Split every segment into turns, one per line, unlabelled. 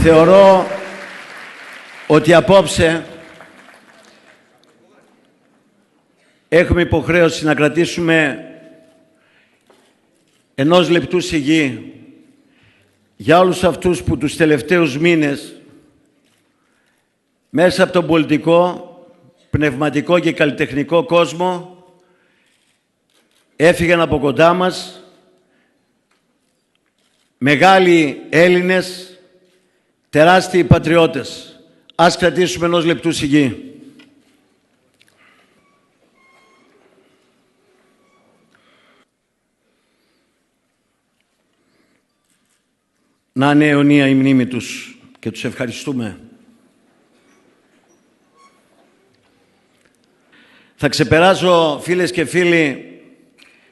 Θεωρώ ότι απόψε έχουμε υποχρέωση να κρατήσουμε 1 λεπτού σιγή για όλους αυτούς που τους τελευταίους μήνες μέσα από τον πολιτικό, πνευματικό και καλλιτεχνικό κόσμο έφυγαν από κοντά μας μεγάλοι Έλληνες, τεράστιοι πατριώτες. Ας κρατήσουμε 1 λεπτού σιγή. Να είναι αιωνία η μνήμη τους και τους ευχαριστούμε. Θα ξεπεράσω, φίλες και φίλοι,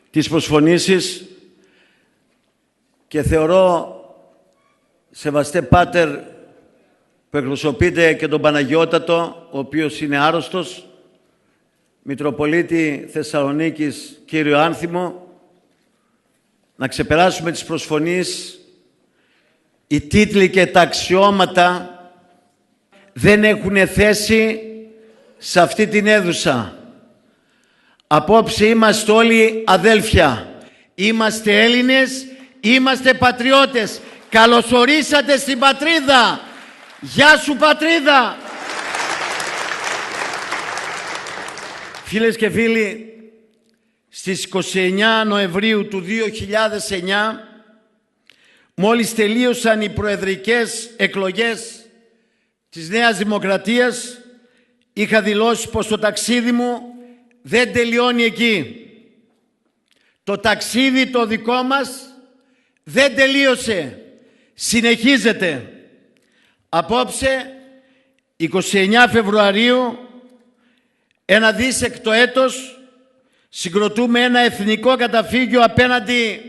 τις προσφωνήσεις και θεωρώ, σεβαστέ Πάτερ, που εκπροσωπείτε και τον Παναγιώτατο, ο οποίος είναι άρρωστος, Μητροπολίτη Θεσσαλονίκης, κύριο Άνθιμο, να ξεπεράσουμε τις προσφωνίες. Οι τίτλοι και τα αξιώματα δεν έχουν θέση σε αυτή την αίθουσα. Απόψε είμαστε όλοι αδέλφια. Είμαστε Έλληνες, είμαστε πατριώτες. Καλωσορίσατε στην πατρίδα. Γεια σου πατρίδα. Φίλες και φίλοι, στις 29 Νοεμβρίου του 2009, μόλις τελείωσαν οι προεδρικές εκλογές της Νέας Δημοκρατίας, είχα δηλώσει πως το ταξίδι μου δεν τελειώνει εκεί. Το ταξίδι το δικό μας δεν τελείωσε. Συνεχίζεται. Απόψε, 29 Φεβρουαρίου, ένα δίσεκτο έτος, συγκροτούμε ένα εθνικό καταφύγιο απέναντι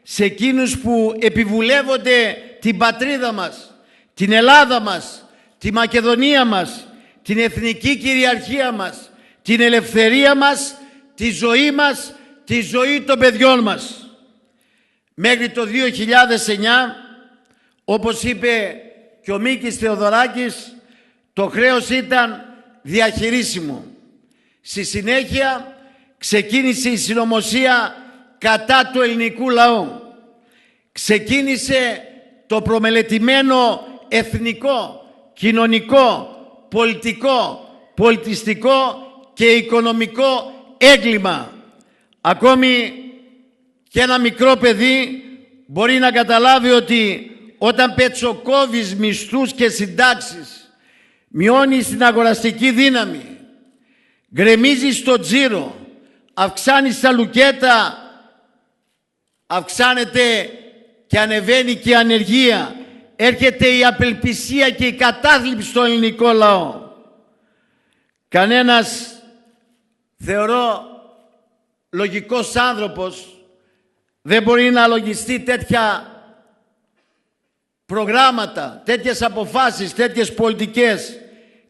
σε εκείνους που επιβουλεύονται την πατρίδα μας, την Ελλάδα μας, τη Μακεδονία μας, την εθνική κυριαρχία μας, την ελευθερία μας, τη ζωή μας, τη ζωή των παιδιών μας. Μέχρι το 2009, όπως είπε και ο Μίκης Θεοδωράκης, το χρέος ήταν διαχειρίσιμο. Στη συνέχεια ξεκίνησε η συνωμοσία κατά του ελληνικού λαού. Ξεκίνησε το προμελετημένο εθνικό, κοινωνικό, πολιτικό, πολιτιστικό και οικονομικό έγκλημα. Ακόμη και ένα μικρό παιδί μπορεί να καταλάβει ότι όταν πετσοκόβεις μισθούς και συντάξεις, μειώνεις την αγοραστική δύναμη, γκρεμίζεις το τζίρο, αυξάνεις τα λουκέτα, αυξάνεται και ανεβαίνει και η ανεργία, έρχεται η απελπισία και η κατάθλιψη στο ελληνικό λαό. Κανένας, θεωρώ, λογικός άνθρωπος δεν μπορεί να λογιστεί τέτοια προγράμματα, τέτοιες αποφάσεις, τέτοιες πολιτικές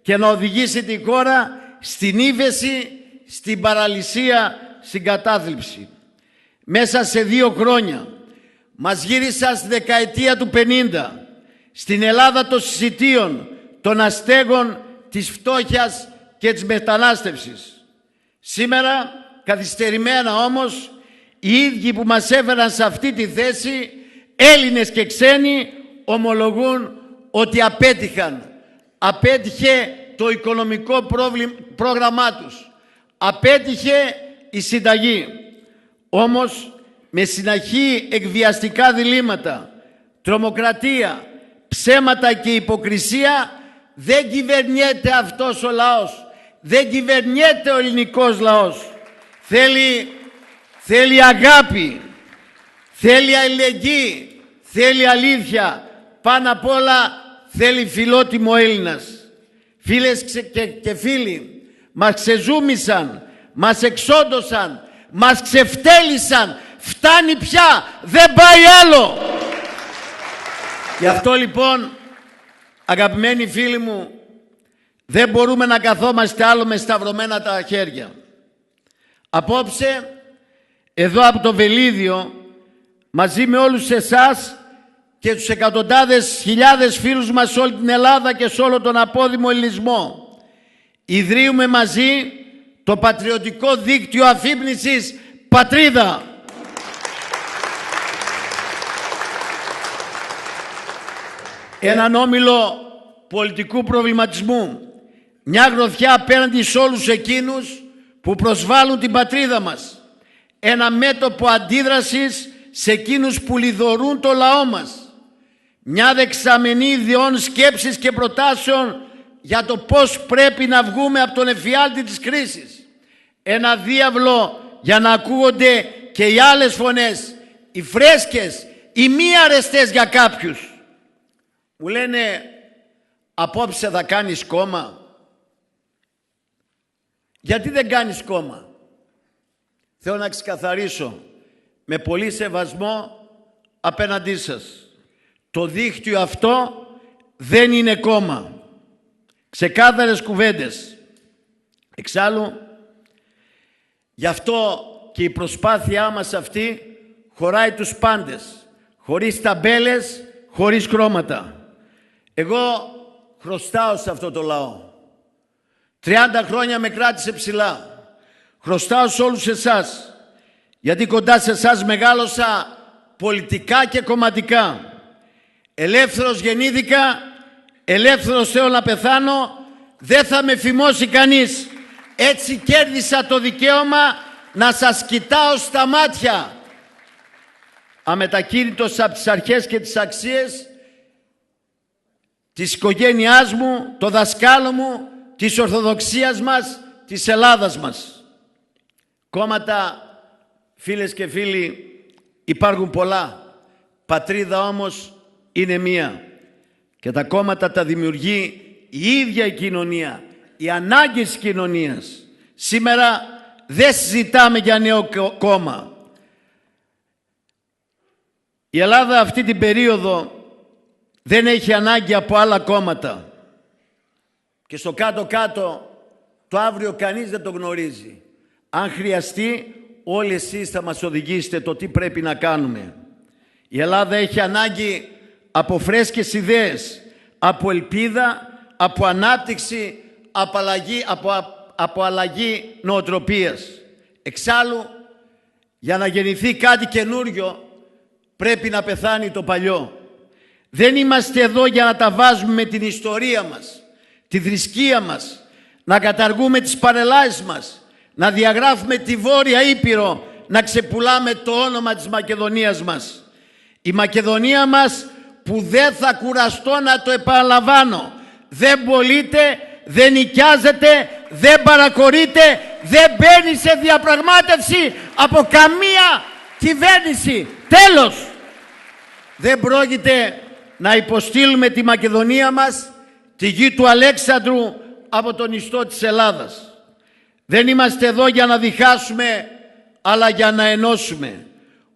και να οδηγήσει την χώρα στην ύφεση, στην παραλυσία, στην κατάθλιψη. Μέσα σε 2 χρόνια μας γύρισαν στη δεκαετία του 50, στην Ελλάδα των συσιτίων, των αστέγων, της φτώχειας και της μετανάστευσης. Σήμερα, καθυστερημένα όμως, οι ίδιοι που μας έφεραν σε αυτή τη θέση, Έλληνες και ξένοι, ομολογούν ότι απέτυχαν. Απέτυχε το οικονομικό πρόγραμμά τους. Απέτυχε η συνταγή. Όμως, με συναχή εκβιαστικά διλήμματα, τρομοκρατία, ψέματα και υποκρισία, δεν κυβερνιέται αυτός ο λαός. Δεν κυβερνιέται ο ελληνικός λαός. Θέλει αγάπη, θέλει αλληλεγγύη, θέλει αλήθεια. Πάνω απ' όλα θέλει φιλότιμο Έλληνας. Φίλες και φίλοι, μας ξεζούμισαν, μας εξόντωσαν, μας ξεφτέλησαν. Φτάνει πια, δεν πάει άλλο. Γι' αυτό λοιπόν, αγαπημένοι φίλοι μου, δεν μπορούμε να καθόμαστε άλλο με σταυρωμένα τα χέρια. Απόψε, εδώ από το Βελίδιο, μαζί με όλους εσάς και τους εκατοντάδες χιλιάδες φίλους μας σε όλη την Ελλάδα και σε όλο τον απόδημο ελληνισμό. Ιδρύουμε μαζί το πατριωτικό δίκτυο αφύπνισης Πατρίδα. Έναν όμιλο πολιτικού προβληματισμού, μια γροθιά απέναντι σε όλους εκείνους που προσβάλλουν την πατρίδα μας, ένα μέτωπο αντίδρασης σε εκείνους που λιδωρούν το λαό μας, μια δεξαμενή ιδεών, σκέψης και προτάσεων για το πώς πρέπει να βγούμε από τον εφιάλτη της κρίσης, ένα διάβλο για να ακούγονται και οι άλλες φωνές, οι φρέσκες, οι μη αρεστές για κάποιους. Μου λένε, απόψε θα κάνεις κόμμα? Γιατί δεν κάνεις κόμμα? Θέλω να ξεκαθαρίσω με πολύ σεβασμό απέναντί σας. Το δίκτυο αυτό δεν είναι κόμμα. Ξεκάθαρες κουβέντες. Εξάλλου, γι' αυτό και η προσπάθειά μας αυτή χωράει τους πάντες, χωρίς ταμπέλες, χωρίς χρώματα. Εγώ χρωστάω σε αυτό το λαό. 30 χρόνια με κράτησε ψηλά. Χρωστάω σε όλους εσάς, γιατί κοντά σε εσάς μεγάλωσα πολιτικά και κομματικά. Ελεύθερος γεννήθηκα, ελεύθερος θέλω να πεθάνω, δεν θα με φημώσει κανείς. Έτσι κέρδισα το δικαίωμα να σας κοιτάω στα μάτια. Αμετακίνητος από τις αρχές και τις αξίες της οικογένειάς μου, το δασκάλο μου, της Ορθοδοξίας μας, της Ελλάδας μας. Κόμματα, φίλες και φίλοι, υπάρχουν πολλά. Πατρίδα όμως είναι μία. Και τα κόμματα τα δημιουργεί η ίδια η κοινωνία, οι ανάγκες της κοινωνίας. Σήμερα δεν συζητάμε για νέο κόμμα. Η Ελλάδα αυτή την περίοδο δεν έχει ανάγκη από άλλα κόμματα. Και στο κάτω-κάτω το αύριο κανείς δεν το γνωρίζει. Αν χρειαστεί, όλοι εσείς θα μας οδηγήσετε το τι πρέπει να κάνουμε. Η Ελλάδα έχει ανάγκη από φρέσκες ιδέες, από ελπίδα, από ανάπτυξη, από αλλαγή νοοτροπίας. Εξάλλου, για να γεννηθεί κάτι καινούριο, πρέπει να πεθάνει το παλιό. Δεν είμαστε εδώ για να τα βάζουμε με την ιστορία μας, τη θρησκεία μας, να καταργούμε τις παρελάσεις μας, να διαγράφουμε τη Βόρεια Ήπειρο, να ξεπουλάμε το όνομα της Μακεδονίας μας. Η Μακεδονία μας, που δεν θα κουραστώ να το επαναλαμβάνω, δεν πωλείται, δεν νοικιάζεται, δεν παρακορείται, δεν μπαίνει σε διαπραγμάτευση από καμία κυβέρνηση. Τέλος! Δεν πρόκειται να υποστείλουμε τη Μακεδονία μας, τη γη του Αλέξανδρου, από τον ιστό της Ελλάδας. Δεν είμαστε εδώ για να διχάσουμε, αλλά για να ενώσουμε.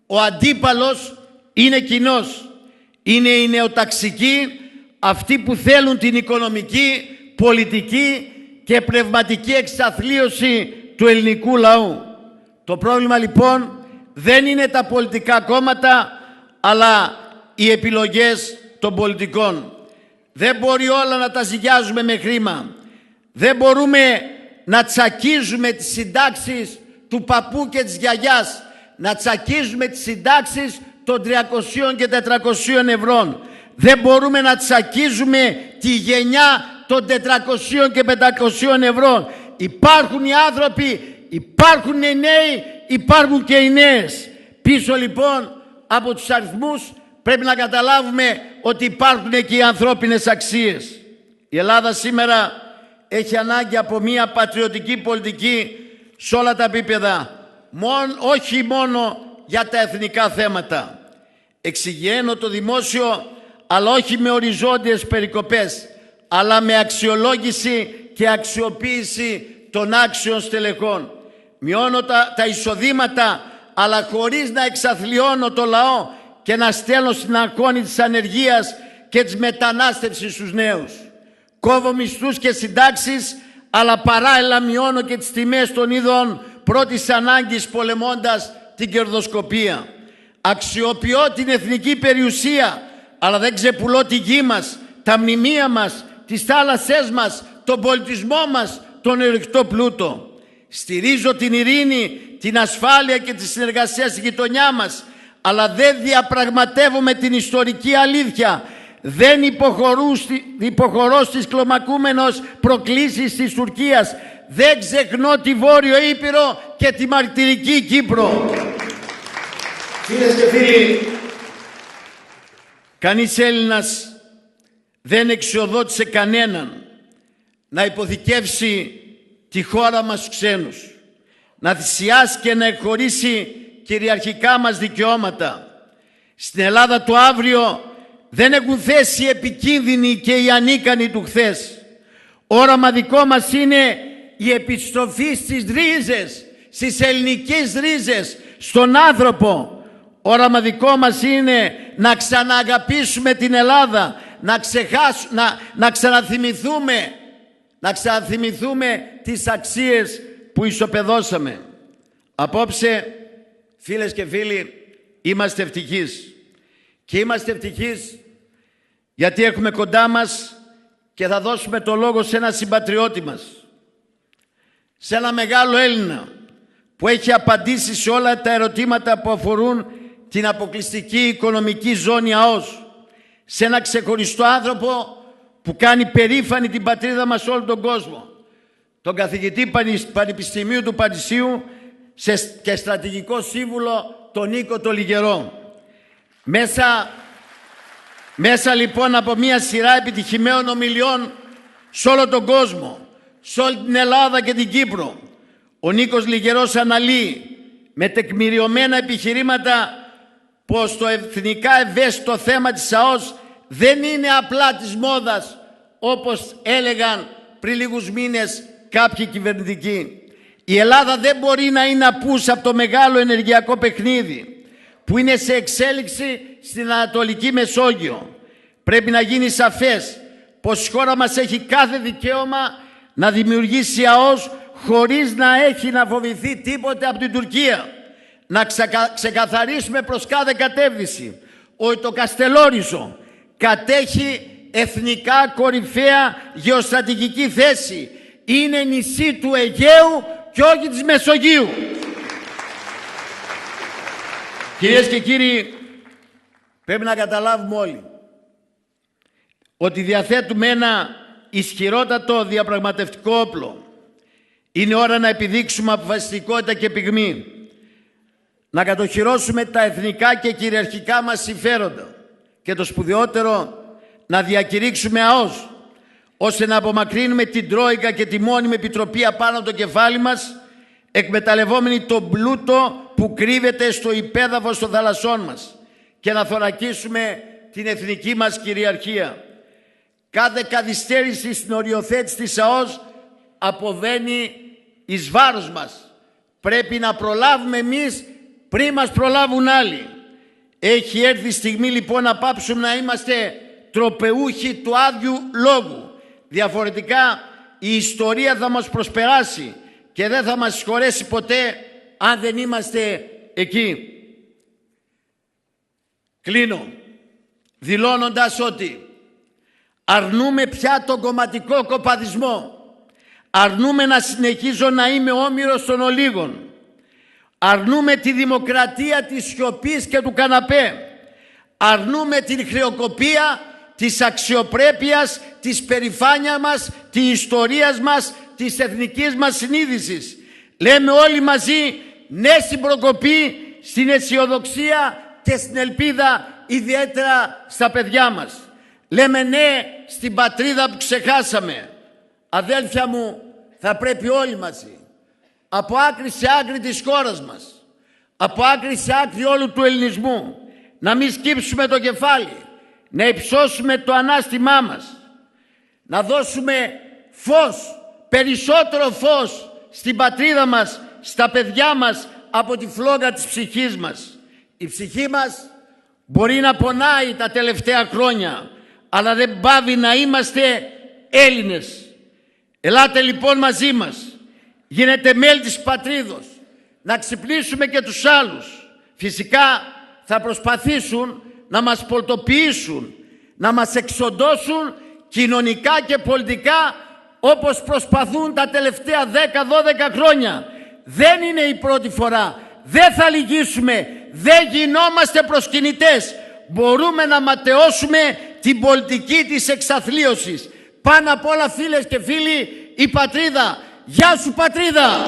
Ο αντίπαλος είναι κοινός. Είναι οι νεοταξικοί, αυτοί που θέλουν την οικονομική, πολιτική και πνευματική εξαθλίωση του ελληνικού λαού. Το πρόβλημα λοιπόν δεν είναι τα πολιτικά κόμματα, αλλά οι επιλογές των πολιτικών. Δεν μπορεί όλα να τα ζυγιάζουμε με χρήμα. Δεν μπορούμε να τσακίζουμε τις συντάξεις του παππού και της γιαγιάς, να τσακίζουμε τις συντάξεις των 300 και 400 ευρώ. Δεν μπορούμε να τσακίζουμε τη γενιά των 400 και 500 ευρώ. Υπάρχουν οι άνθρωποι, υπάρχουν οι νέοι, υπάρχουν και οι νέες. Πίσω λοιπόν από τους αριθμούς πρέπει να καταλάβουμε ότι υπάρχουν και οι ανθρώπινες αξίες. Η Ελλάδα σήμερα έχει ανάγκη από μια πατριωτική πολιτική σε όλα τα επίπεδα. Όχι μόνο για τα εθνικά θέματα. Εξηγιαίνω το δημόσιο, αλλά όχι με οριζόντιες περικοπές, αλλά με αξιολόγηση και αξιοποίηση των άξιων στελεχών. Μειώνω τα εισοδήματα, αλλά χωρίς να εξαθλιώνω το λαό και να στέλνω στην αγώνη της ανεργίας και της μετανάστευσης στους νέους. Κόβω μισθούς και συντάξεις, αλλά παράλληλα μειώνω και τις τιμές των είδων πρώτης ανάγκης, πολεμώντας την κερδοσκοπία. Αξιοποιώ την εθνική περιουσία, αλλά δεν ξεπουλώ τη γη μας, τα μνημεία μας, τις θάλασσές μας, τον πολιτισμό μας, τον ορυκτό πλούτο. Στηρίζω την ειρήνη, την ασφάλεια και τη συνεργασία στη γειτονιά μας, αλλά δεν διαπραγματεύομαι την ιστορική αλήθεια. Δεν υποχωρώ στις κλιμακούμενες προκλήσεις της Τουρκίας. Δεν ξεχνώ τη Βόρειο Ήπειρο και τη μαρτυρική Κύπρο. Φίλες και φίλοι, κανείς Έλληνας δεν εξοδότησε κανέναν να υποθηκεύσει τη χώρα μας στους ξένους, να θυσιάσει και να εκχωρήσει κυριαρχικά μας δικαιώματα. Στην Ελλάδα του αύριο δεν έχουν θέση οι επικίνδυνοι και οι ανίκανοι του χθες. Όραμα δικό μας είναι η επιστροφή στις ρίζες, στις ελληνικές ρίζες, στον άνθρωπο. Όραμα δικό μας είναι να ξανααγαπήσουμε την Ελλάδα, να ξαναθυμηθούμε τις αξίες που ισοπεδώσαμε. Απόψε, φίλες και φίλοι, είμαστε ευτυχείς. Και είμαστε ευτυχείς γιατί έχουμε κοντά μας και θα δώσουμε το λόγο σε ένα συμπατριώτη μας, σε ένα μεγάλο Έλληνα που έχει απαντήσει σε όλα τα ερωτήματα που αφορούν την αποκλειστική οικονομική ζώνη ΑΟΣ, σε ένα ξεχωριστό άνθρωπο που κάνει περήφανη την πατρίδα μας σε όλο τον κόσμο, τον καθηγητή Πανεπιστημίου του Παρισιού και στρατηγικό σύμβουλο τον Νίκο τον Λιγερό. Μέσα λοιπόν από μια σειρά επιτυχημένων ομιλιών σε όλο τον κόσμο, σε όλη την Ελλάδα και την Κύπρο, ο Νίκος Λιγερός αναλύει με τεκμηριωμένα επιχειρήματα πως το εθνικά ευαίσθητο θέμα της ΑΟΣ δεν είναι απλά της μόδας, όπως έλεγαν πριν λίγους μήνες κάποιοι κυβερνητικοί. Η Ελλάδα δεν μπορεί να είναι απούσα από το μεγάλο ενεργειακό παιχνίδι που είναι σε εξέλιξη στην Ανατολική Μεσόγειο. Πρέπει να γίνει σαφές πως η χώρα μας έχει κάθε δικαίωμα να δημιουργήσει ΑΟΣ χωρίς να έχει να φοβηθεί τίποτε από την Τουρκία. Να ξεκαθαρίσουμε προς κάθε κατεύθυνση ότι το Καστελόριζο κατέχει εθνικά κορυφαία γεωστρατηγική θέση. Είναι νησί του Αιγαίου και όχι της Μεσογείου. Κυρίες και κύριοι, πρέπει να καταλάβουμε όλοι ότι διαθέτουμε ένα ισχυρότατο διαπραγματευτικό όπλο. Είναι ώρα να επιδείξουμε αποφασιστικότητα και πυγμή, να κατοχυρώσουμε τα εθνικά και κυριαρχικά μας συμφέροντα και το σπουδαιότερο, να διακηρύξουμε ΑΟΣ, ώστε να απομακρύνουμε την Τρόικα και τη μόνιμη επιτροπή απάνω από το κεφάλι μας, εκμεταλλευόμενοι τον πλούτο που κρύβεται στο υπέδαφος των θαλασσών μας και να θωρακίσουμε την εθνική μας κυριαρχία. Κάθε καθυστέρηση στην οριοθέτηση της ΑΟΣ αποβαίνει εις βάρος μας. Πρέπει να προλάβουμε εμείς πριν μας προλάβουν άλλοι. Έχει έρθει η στιγμή λοιπόν να πάψουμε να είμαστε τροπεούχοι του άδειου λόγου. Διαφορετικά η ιστορία θα μας προσπεράσει και δεν θα μας συγχωρέσει ποτέ αν δεν είμαστε εκεί. Κλείνω δηλώνοντας ότι αρνούμε πια τον κομματικό κοπαδισμό. Αρνούμε να συνεχίζω να είμαι όμηρος των ολίγων. Αρνούμε τη δημοκρατία της σιωπής και του καναπέ. Αρνούμε την χρεοκοπία της αξιοπρέπειας, της περηφάνειας μας, της ιστορίας μας, της εθνικής μας συνείδησης. Λέμε όλοι μαζί ναι στην προκοπή, στην αισιοδοξία και στην ελπίδα, ιδιαίτερα στα παιδιά μας. Λέμε ναι στην πατρίδα που ξεχάσαμε. Αδέλφια μου, θα πρέπει όλοι μαζί, από άκρη σε άκρη της χώρας μας, από άκρη σε άκρη όλου του ελληνισμού, να μην σκύψουμε το κεφάλι, να υψώσουμε το ανάστημά μας, να δώσουμε φως, περισσότερο φως στην πατρίδα μας, στα παιδιά μας, από τη φλόγα της ψυχής μας. Η ψυχή μας μπορεί να πονάει τα τελευταία χρόνια, αλλά δεν πάβει να είμαστε Έλληνες. Ελάτε λοιπόν μαζί μας, γίνετε μέλη της πατρίδος, να ξυπνήσουμε και τους άλλους. Φυσικά θα προσπαθήσουν να μας πολτοποιήσουν, να μας εξοντώσουν κοινωνικά και πολιτικά, όπως προσπαθούν τα τελευταία 10-12 χρόνια. Δεν είναι η πρώτη φορά. Δεν θα λυγίσουμε. Δεν γινόμαστε προσκυνητές. Μπορούμε να ματαιώσουμε την πολιτική της εξαθλίωσης. Πάνω απ' όλα, φίλες και φίλοι, η πατρίδα. Γεια σου, πατρίδα!